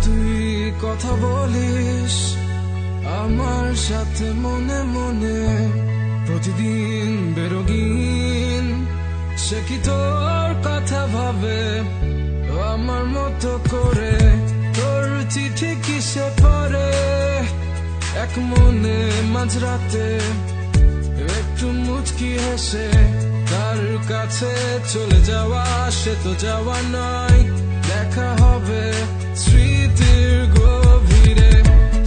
তুই কথা বলিস আমার সাথে মনে মনে, প্রতিদিন বেরোগিন সে কি তোর কথা ভাবে আমার মতো করে? তোর চিঠি কিসে পড়ে এক মনে মাঝরাতে, একটু মুচকি হেসে তার কাছে চলে যাওয়া, সে তো যাওয়া নয়, দেখা হবে স্মৃতির গভীরে।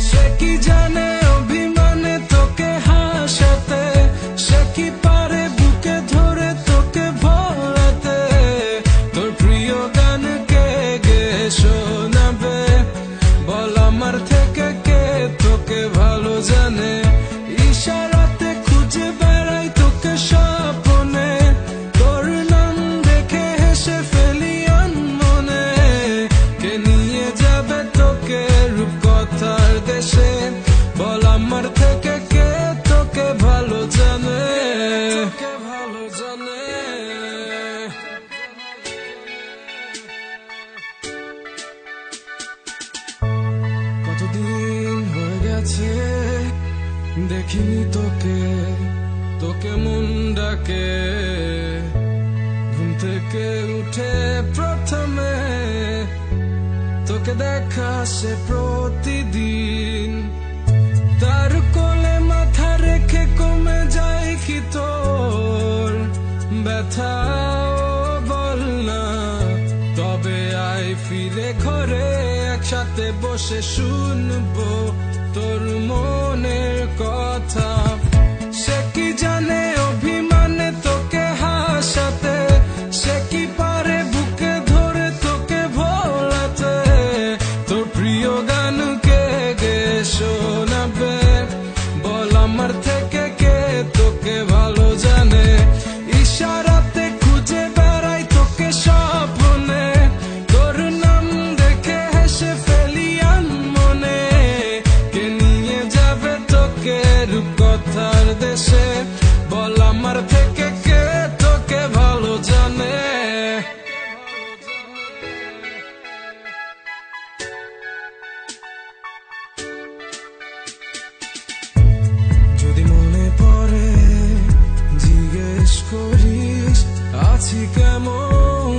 সে কি জানে অভিমানে তোকে হাসাতে, সে কি পারে বুকে ধরে তোকে ভোলাতে, তোর প্রিয় গান কে গে শোনাবে বল আমার থেকে কে তোকে ভালো জানে? ইশারাতে খুঁজে বেড়াই তোকে স্বপ্নে, তোর নাম দেখে হেসে ফেলি আনমনে, কে নিয়ে যাবে তোকে রূপকথার দেশে বল আমার থেকে কে তোকে ভালো জানে? ভালো জানে। কতদিন হয়ে গেছে দেখিনি তোকে, তোকে মন ডাকে ঘুম থেকে উঠে প্রথমে, তোকে দেখা সে প্রতিদিন, তার কোলে মাথা রেখে কমে যায় কি তোর ব্যথা? বল না তবে আয় ফিরে ঘরে, একসাথে বসে শুনবো তোর মনের কথা। সে কি জানে অভিমানে তোকে হাসাতে, সে কি পারে বুকে ধরে তোকে ভোলাতে, তোর প্রিয় গান কে গে শোনাবে বল আমার থেকে কে তোকে ভালো জানে? ইশারাতে খুঁজে বেড়াই তোকে স্বপ্নে, তোর নাম দেখে হেসে ফেলি আনমনে, কে নিয়ে যাবে তোকে রূপকথার দেশে বল আমার থেকে কে তোকে ভালো জানে? যদি মনে পড়ে জিজ্ঞেস করিস আছি কেমন,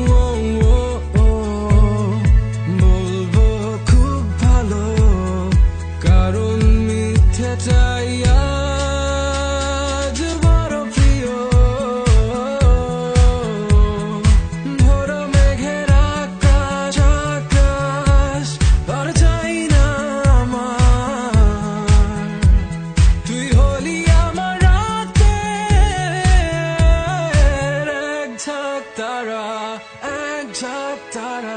বলবো খুব ভালো, কারণ মিথ্যেটাই আজ বড় প্রিয়। ভোর মেঘের আকাশ আকাশ আর চাই না আমার, তুই হলি আমার রাতের এক ঝাঁক তারা, এক ঝাঁক তারা।